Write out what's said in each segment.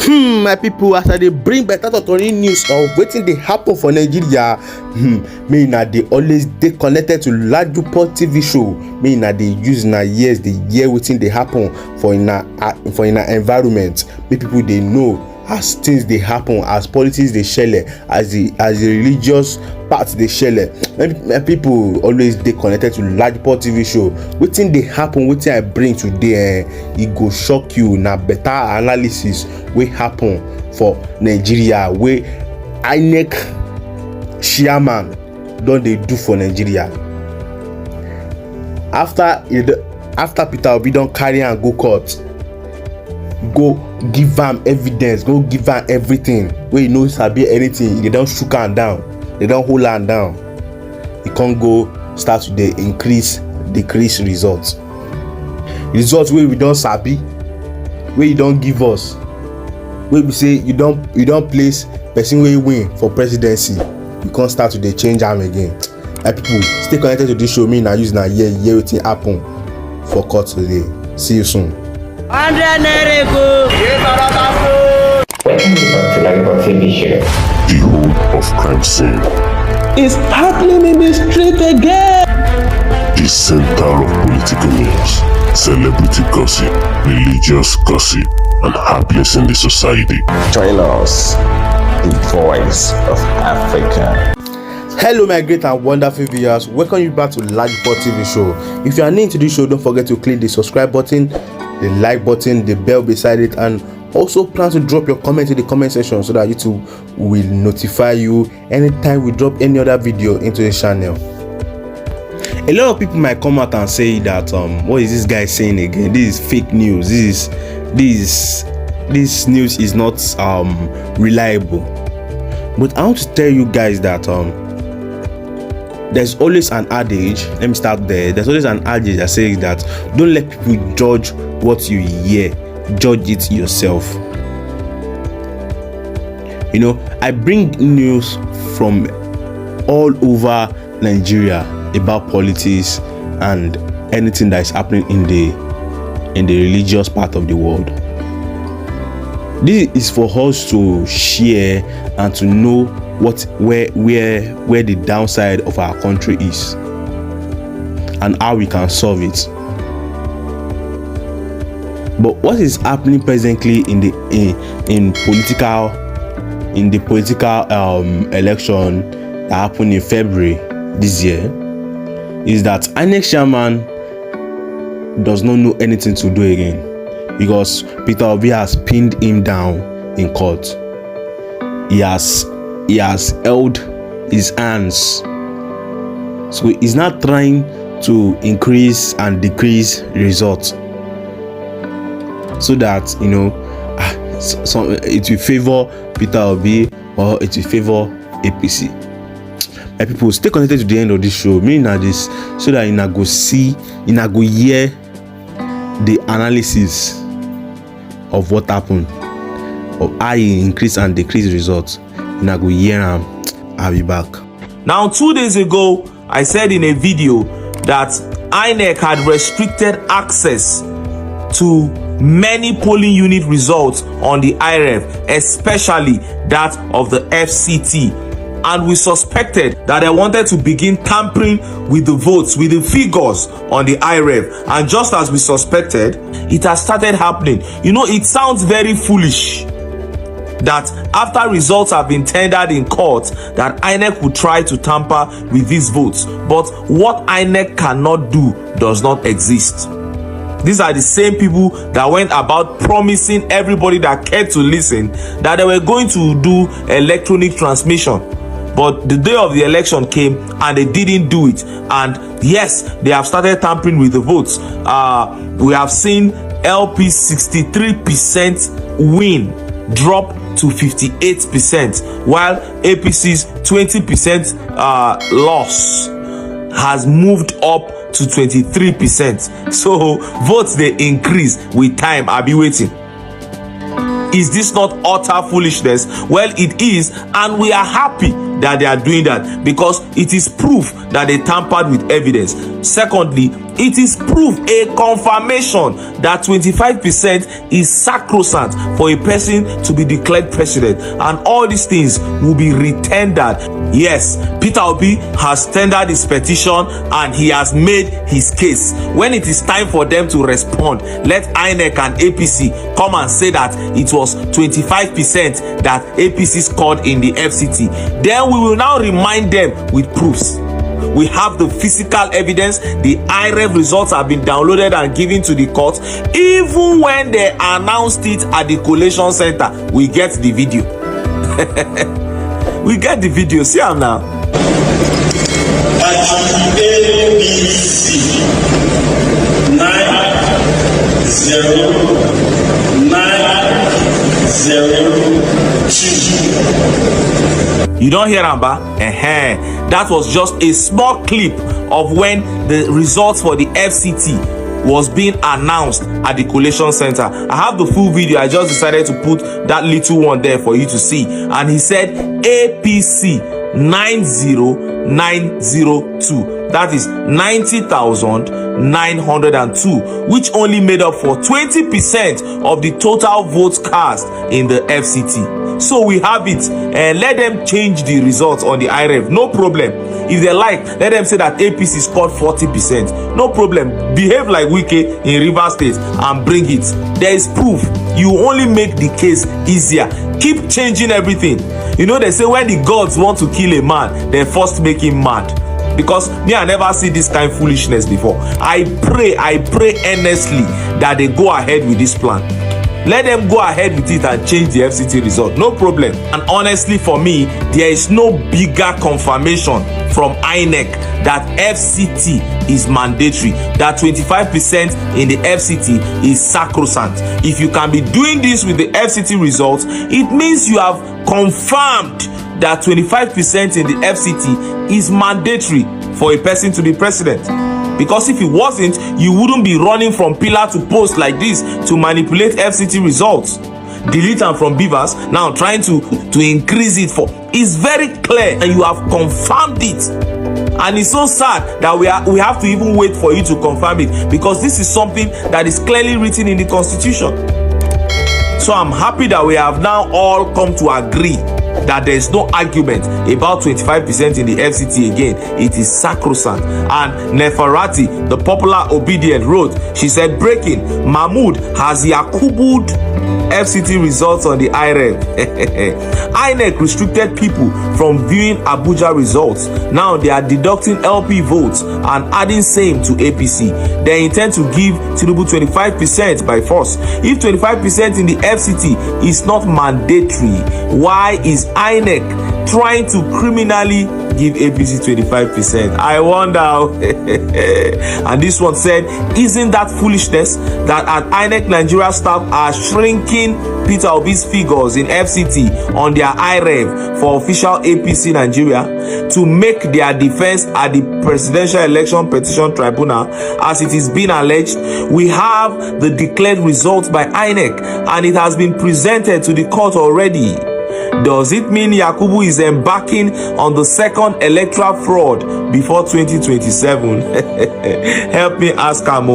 My people, as I dey bring better totori news of wetin dey happen for Nigeria, may una dey always dey connected to Lajupo TV show. May una dey use una ears dey hear wetin dey happen for una environment. Make people dey know as things dey happen, as politics dey shele, as the religious part dey shele. My people always dey connected to Lajupo TV show. Wetin dey happen, wetin I bring today, e go shock you. Na better analysis wey happen for Nigeria, wey Inec chairman don dey do for Nigeria. After Peter Obi don carry am go court, go give am evidence, go give am everything wey you no sabi anything, they don shook am down, they don hold am down. E con go start to dey decrease results wey we don sabi, wey you don give us, wey be say you don place person wey win for presidency, you con start to dey change am again. My people, stay connected to this show. Me na use na hear wetin happen for court today. See you soon. Welcome to Lajupo TV show. The whole of crime scene is happening in the street again. The center of political news, celebrity gossip, religious gossip, and happiness in the society. Join us, the voice of Africa. Hello my great and wonderful viewers, welcome you back to Lajupo TV show. If you are new to this show, don't forget to click the subscribe button, the like button, the bell beside it, and also plan to drop your comment in the comment section so that YouTube will notify you anytime we drop any other video into the channel. A lot of people might come out and say that what is this guy saying again? This is fake news. This news is not reliable. But I want to tell you guys that there's always an adage. Let me start there. There's always an adage that says that don't let people judge what you hear, judge it yourself. You know, I bring news from all over Nigeria about politics and anything that is happening in the religious part of the world. This is for us to share and to know where the downside of our country is and how we can solve it. But what is happening presently in the political election that happened in February this year is that Inec chairman does not know anything to do again, because Peter Obi has pinned him down in court. He has held his hands, so he's not trying to increase and decrease results, so that so it will favor Peter Obi or it will favor APC. My people, stay connected to the end of this show. Meaning that this, so that you go see, you go hear the analysis of what happened, of how he increase and decrease results. You go hear them. I'll be back. Now, 2 days ago, I said in a video that INEC had restricted access to many polling unit results on the IREV, especially that of the FCT. And we suspected that they wanted to begin tampering with the votes, with the figures on the IREV. And just as we suspected, it has started happening. You know, it sounds very foolish that after results have been tendered in court, that INEC would try to tamper with these votes. But what INEC cannot do does not exist. These are the same people that went about promising everybody that cared to listen that they were going to do electronic transmission. But the day of the election came and they didn't do it. And yes, they have started tampering with the votes. We have seen LP's 63% win drop to 58%, while APC's 20% loss has moved up to 23%. So votes they increase with time. I'll be waiting. Is this not utter foolishness? Well, it is, and we are happy that they are doing that because it is proof that they tampered with evidence. Secondly, It is proof, a confirmation that 25% is sacrosanct for a person to be declared president, and all these things will be retendered. Yes, Peter Obi has tendered his petition and he has made his case. When it is time for them to respond, let INEC and APC come and say that it was 25% that APC scored in the FCT. Then we will now remind them with proofs. We have the physical evidence. The IREV results have been downloaded and given to the court. Even when they announced it at the collation center, we get the video. We get the video. See them now. At ABC 90902. You don't hear Amba? That was just a small clip of when the results for the FCT was being announced at the collation center. I have the full video. I just decided to put that little one there for you to see. And he said APC 90902. That is 90,902, which only made up for 20% of the total votes cast in the FCT. So we have it, and let them change the results on the IREV. No problem. If they like, let them say that APC scored 40%. No problem. Behave like Wike in Rivers State and bring it. There is proof. You only make the case easier. Keep changing everything. You know, they say when the gods want to kill a man, they first make him mad. Because me, I never see this kind of foolishness before. I pray earnestly that they go ahead with this plan. Let them go ahead with it and change the FCT result. No problem. And honestly, for me, there is no bigger confirmation from INEC that FCT is mandatory, that 25% in the FCT is sacrosanct. If you can be doing this with the FCT results, it means you have confirmed that 25% in the FCT is mandatory for a person to be president. Because if it wasn't, you wouldn't be running from pillar to post like this to manipulate FCT results. Delete them from Beavers, now trying to increase it for. It's very clear and you have confirmed it. And it's so sad that we have to even wait for you to confirm it, because this is something that is clearly written in the Constitution. So I'm happy that we have now all come to agree that there is no argument about 25% in the FCT again. It is sacrosanct. And Neferati, the popular obedient, wrote, she said, breaking, Mahmoud has Yakubud FCT results on the IREV. INEC restricted people from viewing Abuja results. Now they are deducting LP votes and adding same to APC. They intend to give tinubu 25% by force. If 25% in the FCT is not mandatory, why is INEC trying to criminally give APC 25%? I wonder. And this one said, isn't that foolishness that at INEC Nigeria staff are shrinking Peter Obi's figures in FCT on their IREV for official APC Nigeria to make their defense at the Presidential Election Petition Tribunal? As it is being alleged, we have the declared results by INEC and it has been presented to the court already. Does it mean Yakubu is embarking on the second electoral fraud before 2027? Help me ask him.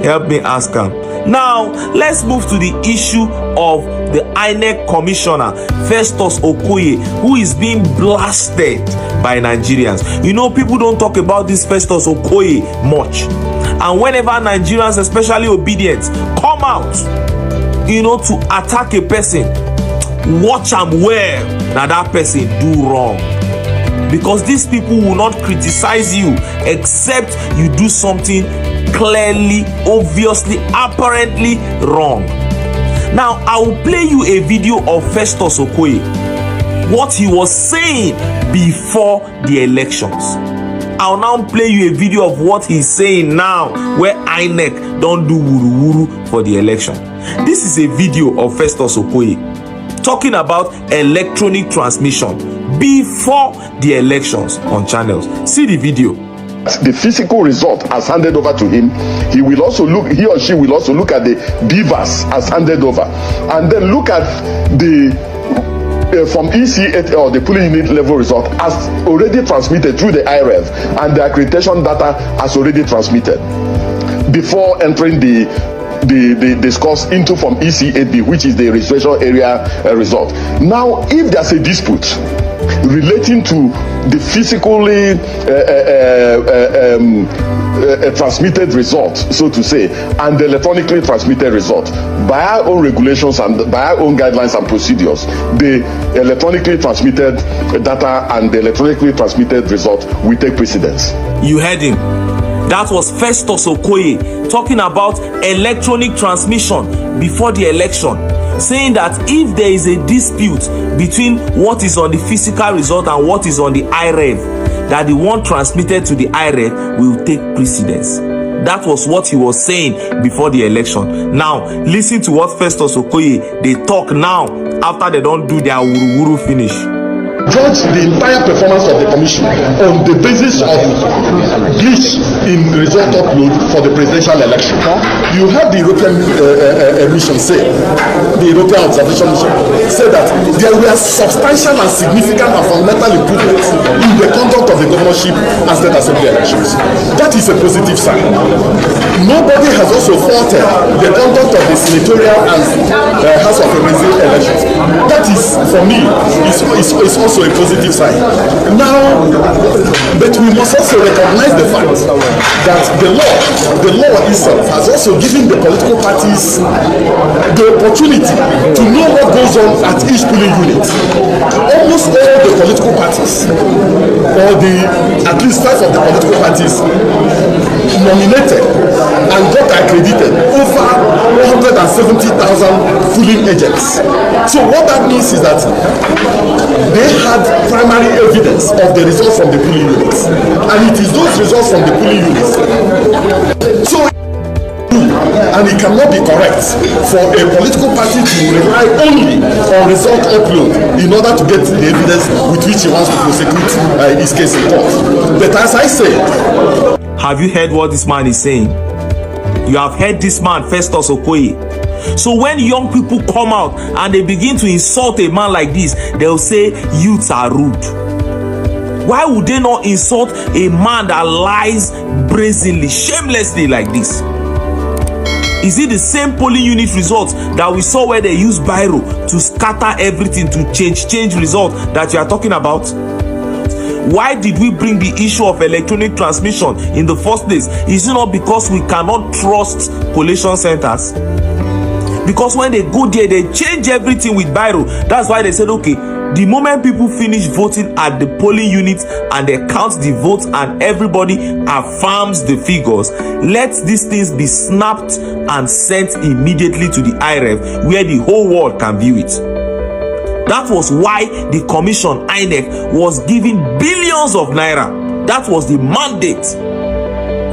Help me ask him. Now, let's move to the issue of the INEC commissioner, Festus Okoye, who is being blasted by Nigerians. You know, people don't talk about this Festus Okoye much. And whenever Nigerians, especially obedient, come out, you know, to attack a person, watch am well. Now that person do wrong, because these people will not criticize you except you do something clearly, obviously, apparently wrong. Now I will play you a video of Festus Okoye, what he was saying before the elections. I'll now play you a video of what he's saying now, where INEC don't do wuru for the election. This is a video of Festus Okoye talking about electronic transmission before the elections on channels. See the video. The physical result as handed over to him, he or she will also look at the beavers as handed over, and then look at the from EC8 or the polling unit level result has already transmitted through the IREV, and the accreditation data has already transmitted before entering the scores into from EC8B, which is the registration area result. Now, if there's a dispute relating to the physically transmitted result, so to say, and the electronically transmitted result, by our own regulations and by our own guidelines and procedures, the electronically transmitted data and the electronically transmitted result will take precedence. You heard him. That was Festus Okoye talking about electronic transmission before the election, saying that if there is a dispute between what is on the physical result and what is on the IREV, that the one transmitted to the IREV will take precedence. That was what he was saying before the election. Now, listen to what Festus Okoye they talk now after they don't do their wuru finish. Judge the entire performance of the commission on the basis of glitch in result upload for the presidential election. You have the European mission say, the European observation mission say that there were substantial and significant and fundamental improvements in the conduct of the governorship and state assembly elections. That is a positive sign. Nobody has also faulted the conduct of the senatorial and House of Representatives elections. That is, for me, is also a positive sign. Now, but we must also recognize the fact that the law itself has also given the political parties the opportunity to know what goes on at each polling unit. Almost all the political parties, or at least 5 of the political parties, nominated and got accredited over 170,000 polling agents. So what that means is that they had primary evidence of the results from the polling units, and it is those results from the polling units. So, and it cannot be correct for a political party to rely only on result upload in order to get the evidence with which he wants to prosecute his case in court. But as I say, have you heard what this man is saying? You have heard this man, Festus Okoye. So when young people come out and they begin to insult a man like this, they'll say youths are rude. Why would they not insult a man that lies brazenly, shamelessly like this? Is it the same polling unit results that we saw where they used biro to scatter everything to change result that you are talking about? Why did we bring the issue of electronic transmission in the first place? Is it not because we cannot trust collation centers? Because when they go there, they change everything with biro. That's why they said, okay, the moment people finish voting at the polling units and they count the votes and everybody affirms the figures, let these things be snapped and sent immediately to the IREV where the whole world can view it. That was why the commission, Inec, was giving billions of naira. That was the mandate.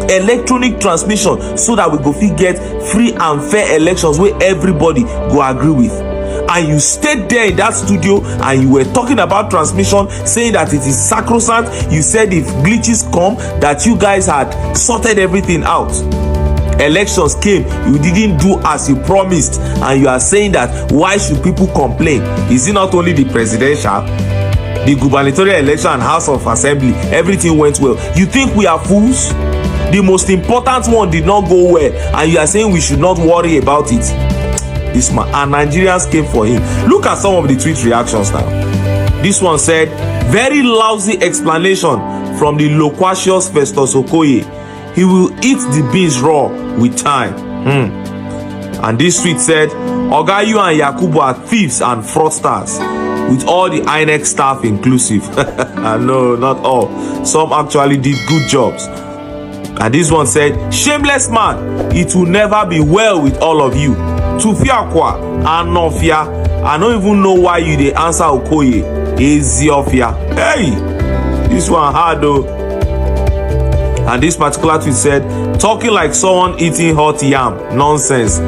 Electronic transmission, so that we go fit get free and fair elections where everybody go agree with. And you stayed there in that studio and you were talking about transmission, saying that it is sacrosanct. You said if glitches come, that you guys had sorted everything out. Elections came, you didn't do as you promised, and you are saying that why should people complain? Is it not only the presidential, the gubernatorial election and House of Assembly, everything went well? You think we are fools? The most important one did not go well, and you are saying we should not worry about it. This man, and Nigerians came for him. Look at some of the tweet reactions now. This one said, very lousy explanation from the loquacious Festus Okoye. He will eat the beans raw with time. And this tweet said, Oga, you and Yakubu are thieves and fraudsters, with all the Inec staff inclusive. No, not all. Some actually did good jobs. And this one said, shameless man, it will never be well with all of you. Tufiakwa and Nofia. I don't even know why you dey answer Okoye. Eziofia. Hey, this one hard though. And this particular tweet said, talking like someone eating hot yam. Nonsense.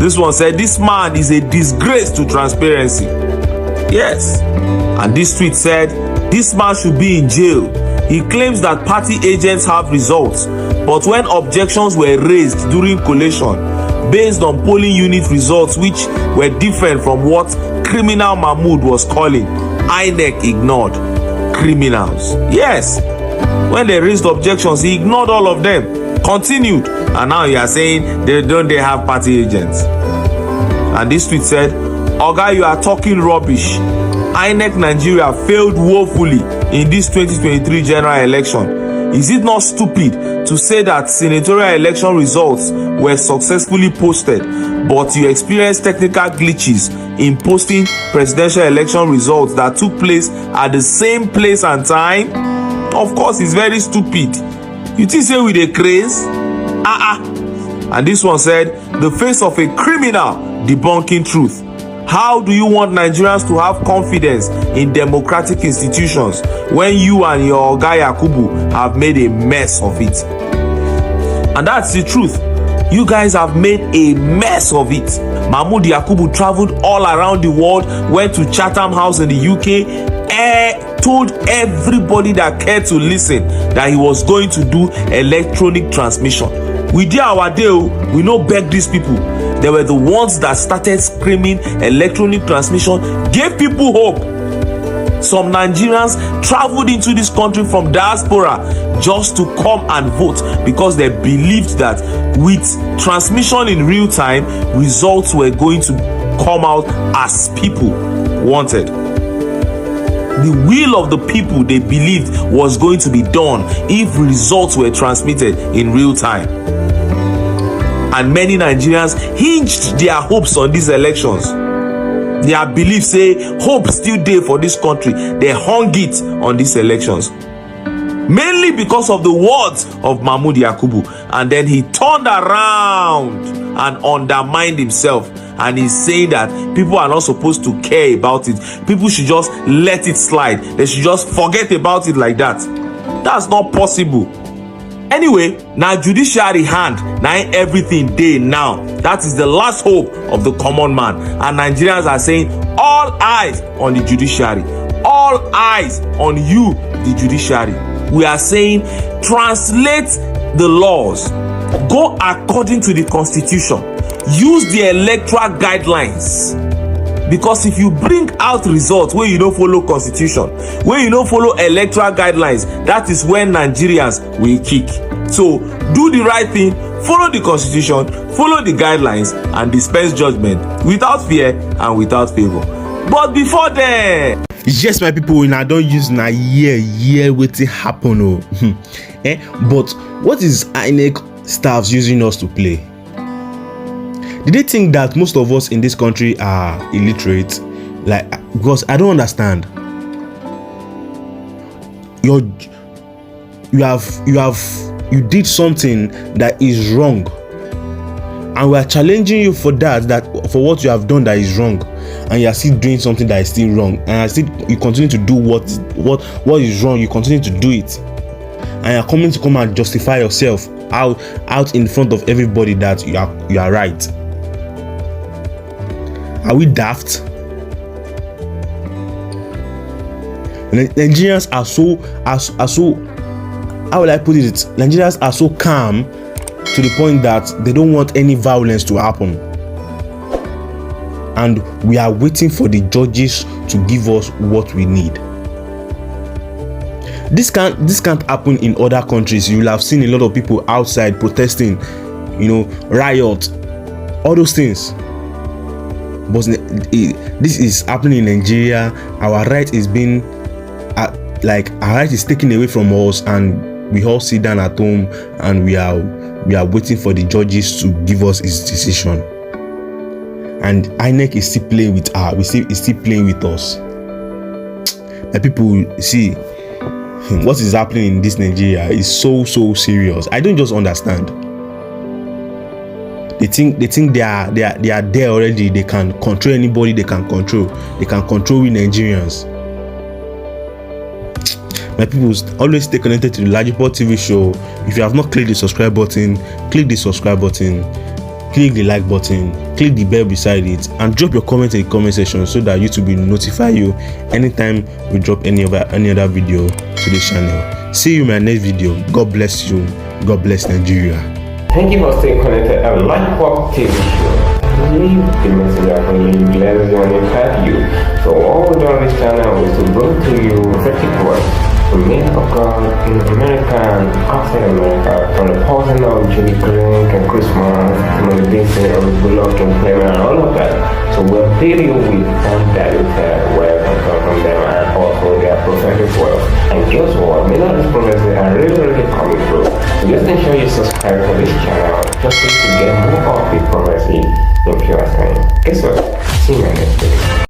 This one said, this man is a disgrace to transparency. Yes. And this tweet said, this man should be in jail. He claims that party agents have results, but when objections were raised during collation based on polling unit results which were different from what criminal Mahmoud was calling, INEC ignored. Criminals. Yes. When they raised objections, he ignored all of them. Continued. And now you are saying they have party agents. And this tweet said, Oga, you are talking rubbish. INEC Nigeria failed woefully in this 2023 general election. Is it not stupid to say that senatorial election results were successfully posted, but you experienced technical glitches in posting presidential election results that took place at the same place and time? Of course, it's very stupid. You think say with a craze? And this one said, the face of a criminal debunking truth. How do you want Nigerians to have confidence in democratic institutions when you and your guy Yakubu have made a mess of it? And that's the truth. You guys have made a mess of it. Mahmoud Yakubu traveled all around the world, went to Chatham House in the UK, told everybody that cared to listen that he was going to do electronic transmission. We did our deal. We no beg these people. They were the ones that started screaming electronic transmission, gave people hope. Some Nigerians traveled into this country from diaspora just to come and vote because they believed that with transmission in real time, results were going to come out as people wanted. The will of the people they believed was going to be done if results were transmitted in real time. And many Nigerians hinged their hopes on these elections. Their beliefs say hope still there for this country. They hung it on these elections. Mainly because of the words of Mahmoud Yakubu. And then he turned around and undermined himself. And he's saying that people are not supposed to care about it. People should just let it slide. They should just forget about it like that. That's not possible. Anyway, now judiciary hand, now everything day now. That is the last hope of the common man. And Nigerians are saying, all eyes on the judiciary. All eyes on you, the judiciary. We are saying, translate the laws. Go according to the constitution. Use the electoral guidelines. Because if you bring out results where you don't follow constitution, where you don't follow electoral guidelines, that is when Nigerians will kick. So do the right thing, follow the constitution, follow the guidelines, and dispense judgment without fear and without favor. But before then, yes, my people, I don't use na year waiting happen. But what is INEC staffs using us to play? Did they think that most of us in this country are illiterate? Like, because I don't understand. You did something that is wrong, and we are challenging you for that for what you have done that is wrong, and you are still doing something that is still wrong, and you continue to do what is wrong. You continue to do it, and you are coming to come and justify yourself out in front of everybody that you are right. Are we daft? Nigerians are so how will I put it? Nigerians are so calm to the point that they don't want any violence to happen, and we are waiting for the judges to give us what we need. This can't happen in other countries. You will have seen a lot of people outside protesting, riot, all those things. But this is happening in Nigeria. Our right is being our right is taken away from us, and we all sit down at home and we are waiting for the judges to give us his decision. And INEC is still playing with is still playing with us. The people see what is happening in this Nigeria is so serious. I don't just understand. They think they are there already. They can control anybody. They can control we Nigerians. My people, always stay connected to the Lajipot TV show. If you have not clicked the subscribe button, click the subscribe button, click the like button, click the bell beside it, and drop your comment in the comment section so that YouTube will notify you anytime we drop any other video to this channel. See you in my next video. God bless you. God bless Nigeria. Thank you for staying connected. I like Pop TV Show. leave the message I believe less than impact you. So what we do on this channel is to bring to you prophetic words from men of God in America and outside America, from the pausing of Judy Green and Christmas, from the dancing of Bullock and Clement and all of that. So we'll update you with undiluted words and come from them and also their prophetic words. And guess what? Many of these prophecies are really coming through. So just ensure you subscribe to this channel just to get more of the prophecy in pure time. Guess what? See you next week.